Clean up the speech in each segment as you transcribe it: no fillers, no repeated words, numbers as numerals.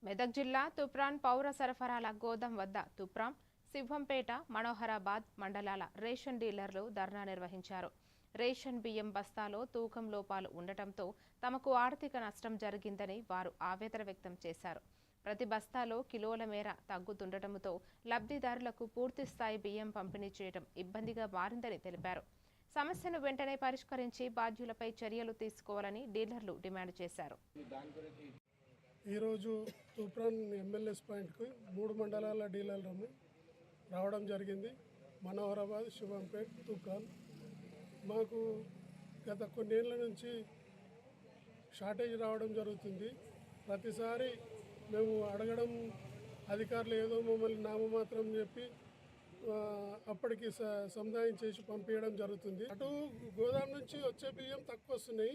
మెదక్ జిల్లా తుప్రాన్ పౌర సరఫరాల గోదాం వద్ద తుప్రాం, సింహంపేట, మనోహరాబాద్ మండలాల రేషన్ డీలర్లు ధర్నా నిర్వహించారు. రేషన్ బియ్యం బస్తాలో తూకం లోపాలు ఉండటంతో తమకు ఆర్థిక నష్టం జరిగిందని వారు ఆవేదన వ్యక్తం చేశారు. ప్రతి బస్తాలో కిలోల మేర తగ్గుతుండటంతో లబ్ధిదారులకు పూర్తిస్థాయి బియ్యం పంపిణీ చేయడం ఇబ్బందిగా మారిందని తెలిపారు. సమస్యను వెంటనే పరిష్కరించి బాధ్యులపై చర్యలు తీసుకోవాలని డీలర్లు డిమాండ్ చేశారు. ఈరోజు తూప్రాన్ ఎమ్మెల్యేస్ పాయింట్కి 3 మండలాల డీలర్లు రావడం జరిగింది. మనోహరాబాద్, శివంపేట్, తూప్రాన్. మాకు గత కొన్నేళ్ల నుంచి షార్టేజ్ రావడం జరుగుతుంది. ప్రతిసారి మేము అడగడం అధికారులు ఏదో మమ్మల్ని నామమాత్రం చెప్పి అప్పటికి సముదాయం చేసి పంపించడం జరుగుతుంది. అటు గోదాం నుంచి వచ్చే బియ్యం తక్కువ వస్తున్నాయి.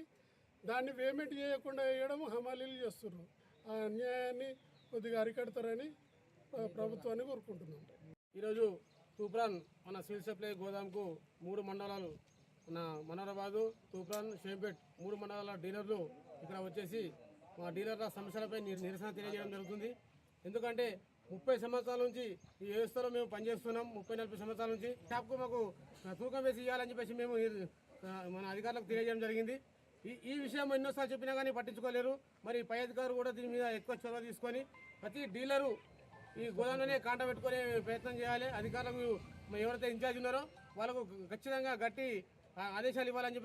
దాన్ని పేమెంట్ చేయకుండా వేయడం హమాలీలు చేస్తున్నారు. ఆ అన్యాయాన్ని కొద్దిగా అరికడతారని ప్రభుత్వాన్ని కోరుకుంటున్నాం. ఈరోజు తూప్రాన్ మన సివిల్ సప్లై గోదాంకు 3 మండలాలు మన మనోహరాబాదు, తూప్రాన్, షేంపేట్ 3 మండలాల డీలర్లు ఇక్కడ వచ్చేసి మా డీలర్ల సమస్యలపై నిరసన తెలియజేయడం జరుగుతుంది. ఎందుకంటే 30 సంవత్సరాల నుంచి ఈ వ్యవస్థలో మేము పనిచేస్తున్నాం. 30-40 సంవత్సరాల నుంచి షాప్కు మాకు తూకం వేసి ఇవ్వాలని చెప్పేసి మేము మన అధికారులకు తెలియజేయడం జరిగింది. ఈ విషయం ఎన్నోసార్లు చెప్పినా కానీ పట్టించుకోలేరు. మరి పై అధికారులు కూడా దీని మీద ఎక్కువ చొరవ తీసుకొని ప్రతి డీలరు ఈ గోదాంలోనే కాంట పెట్టుకునే ప్రయత్నం చేయాలి. అధికారులకు ఎవరైతే ఇన్ఛార్జ్ ఉన్నారో వాళ్ళకు ఖచ్చితంగా గట్టి ఆదేశాలు ఇవ్వాలని చెప్పి